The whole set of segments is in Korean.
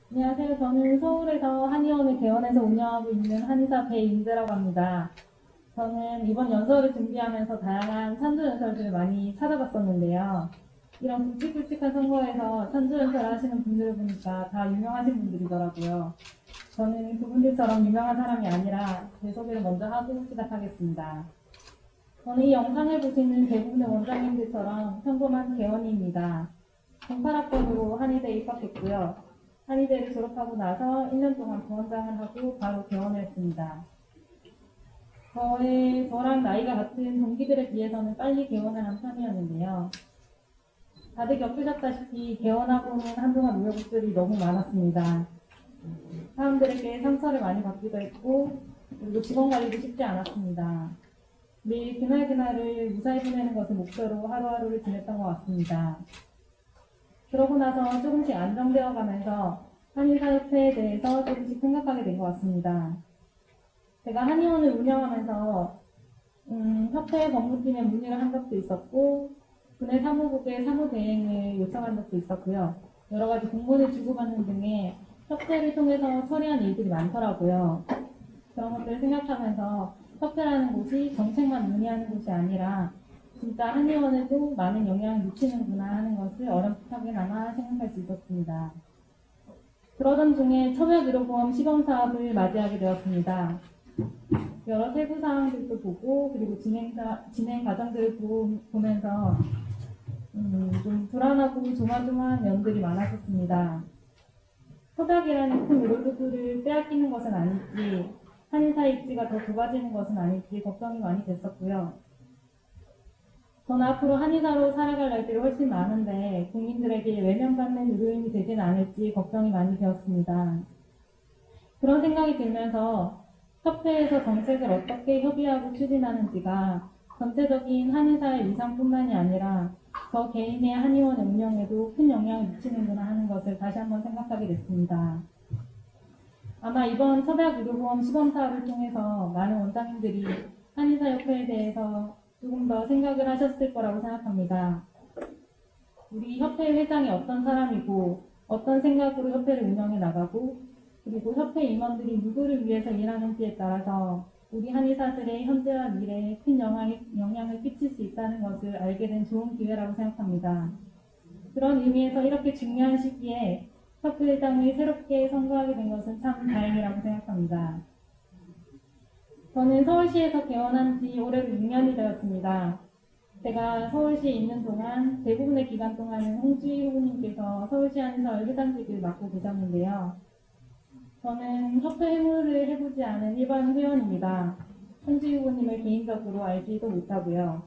안녕하세요. 저는 서울에서 한의원을 개원해서 운영하고 있는 한의사 배인재라고 합니다. 저는 이번 연설을 준비하면서 다양한 찬조 연설들을 많이 찾아봤었는데요. 이런 굵직굵직한 선거에서 찬조 연설을 하시는 분들을 보니까 다 유명하신 분들이더라고요. 저는 그분들처럼 유명한 사람이 아니라 제 소개를 먼저 하고 시작하겠습니다. 저는 이 영상을 보시는 대부분의 원장님들처럼 평범한 개원이입니다. 08학번으로 한의대에 입학했고요. 한의대를 졸업하고 나서 1년 동안 부원장을 하고 바로 개원을 했습니다. 저랑 나이가 같은 동기들에 비해서는 빨리 개원을 한 편이었는데요. 다들 겪으셨다시피 개원하고는 한동안 우여곡절이 너무 많았습니다. 사람들에게 상처를 많이 받기도 했고 그리고 직원 관리도 쉽지 않았습니다. 매일 그날그날을 무사히 보내는 것을 목표로 하루하루를 지냈던 것 같습니다. 그러고 나서 조금씩 안정되어 가면서 한의사협회에 대해서 조금씩 생각하게 된 것 같습니다. 제가 한의원을 운영하면서 협회 법무팀에 문의를 한 적도 있었고 군의 사무국에 사무대행을 요청한 적도 있었고요. 여러 가지 공문을 주고받는 등의 협회를 통해서 처리한 일들이 많더라고요. 그런 것들을 생각하면서 협회라는 곳이 정책만 논의하는 곳이 아니라 진짜 한의원에도 많은 영향을 미치는구나 하는 것을 어렴풋하게나마 생각할 수 있었습니다. 그러던 중에 청약의료보험 시범사업을 맞이하게 되었습니다. 여러 세부 사항들도 보고 그리고 진행 과정들을 보면서 좀 불안하고 조마조마한 면들이 많았었습니다. 협약이라는 큰 의료도구를 빼앗기는 것은 아닐지 한의사 입지가 더 좁아지는 것은 아닐지 걱정이 많이 됐었고요. 저는 앞으로 한의사로 살아갈 날들이 훨씬 많은데 국민들에게 외면받는 의료인이 되지는 않을지 걱정이 많이 되었습니다. 그런 생각이 들면서 협회에서 정책을 어떻게 협의하고 추진하는지가 전체적인 한의사의 위상뿐만이 아니라 저 개인의 한의원의 운영에도 큰 영향을 미치는구나 하는 것을 다시 한번 생각하게 됐습니다. 아마 이번 청약의료보험 시범사업을 통해서 많은 원장님들이 한의사협회에 대해서 조금 더 생각을 하셨을 거라고 생각합니다. 우리 협회 회장이 어떤 사람이고 어떤 생각으로 협회를 운영해 나가고 그리고 협회 임원들이 누구를 위해서 일하는지에 따라서 우리 한의사들의 현재와 미래에 큰 영향을 끼칠 수 있다는 것을 알게 된 좋은 기회라고 생각합니다. 그런 의미에서 이렇게 중요한 시기에 협회 회장을 새롭게 선거하게 된 것은 참 다행이라고 생각합니다. 저는 서울시에서 개원한 지 올해로 6년이 되었습니다. 제가 서울시에 있는 동안 대부분의 기간 동안은 홍주희 후보님께서 서울시 한의사회 회장직을 맡고 계셨는데요. 저는 협회 회무를 해보지 않은 일반 회원입니다. 홍주희 후보님을 개인적으로 알지도 못하고요.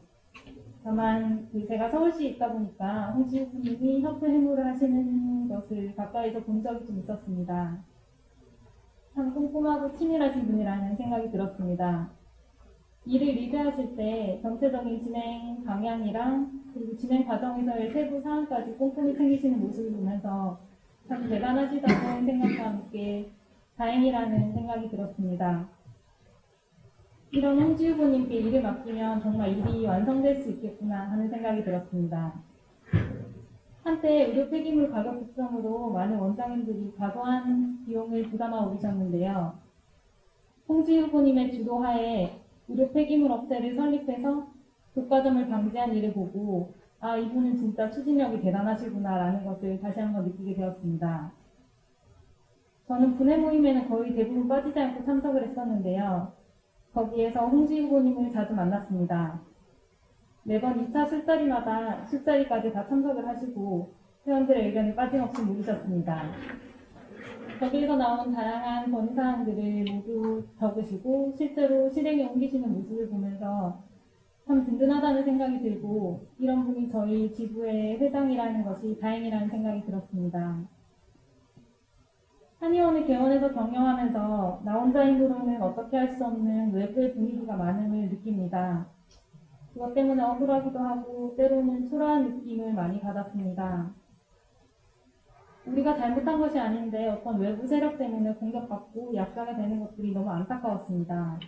다만 제가 서울시에 있다 보니까 홍주희 후보님이 협회 회무를 하시는 것을 가까이서 본 적이 좀 있었습니다. 참 꼼꼼하고 치밀하신 분이라는 생각이 들었습니다. 일을 리드하실 때 전체적인 진행 방향이랑 그리고 진행 과정에서의 세부 사항까지 꼼꼼히 챙기시는 모습을 보면서 참 대단하시다는 생각과 함께 다행이라는 생각이 들었습니다. 이런 홍지 후보님께 일을 맡기면 정말 일이 완성될 수 있겠구나 하는 생각이 들었습니다. 한때 의료 폐기물 가격 급등으로 많은 원장님들이 과도한 비용을 부담하고 계셨는데요. 홍지 후보님의 주도하에 의료 폐기물 업체를 설립해서 독과점을 방지한 일을 보고 이분은 진짜 추진력이 대단하시구나라는 것을 다시 한번 느끼게 되었습니다. 저는 분회 모임에는 거의 대부분 빠지지 않고 참석을 했었는데요. 거기에서 홍지 후보님을 자주 만났습니다. 매번 2차 술자리까지 다 참석을 하시고 회원들의 의견을 빠짐없이 물으셨습니다. 거기에서 나온 다양한 건의사항들을 모두 적으시고 실제로 실행에 옮기시는 모습을 보면서 참 든든하다는 생각이 들고 이런 분이 저희 지부의 회장이라는 것이 다행이라는 생각이 들었습니다. 한의원을 개원해서 경영하면서 나 혼자 힘으로는 어떻게 할 수 없는 외부의 분위기가 많음을 느낍니다. 그것 때문에 억울하기도 하고 때로는 초라한 느낌을 많이 받았습니다. 우리가 잘못한 것이 아닌데 어떤 외부 세력 때문에 공격받고 약자가 되는 것들이 너무 안타까웠습니다.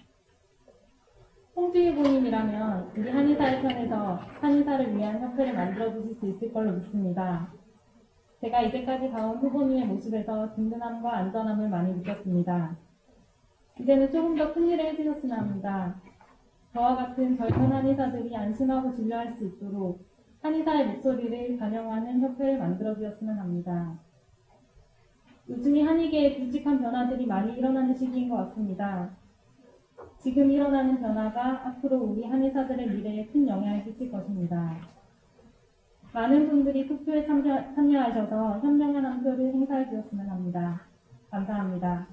홍주희 부님이라면 우리 한의사의 편에서 한의사를 위한 협회를 만들어 주실 수 있을 걸로 믿습니다. 제가 이제까지 봐온 후보님의 모습에서 든든함과 안전함을 많이 느꼈습니다. 이제는 조금 더 큰 일을 해주셨으면 합니다. 저와 같은 절편 한의사들이 안심하고 진료할 수 있도록 한의사의 목소리를 반영하는 협회를 만들어주셨으면 합니다. 요즘이 한의계에 굵직한 변화들이 많이 일어나는 시기인 것 같습니다. 지금 일어나는 변화가 앞으로 우리 한의사들의 미래에 큰 영향을 끼칠 것입니다. 많은 분들이 투표에 참여하셔서 현명한 한 표를 행사해 주셨으면 합니다. 감사합니다.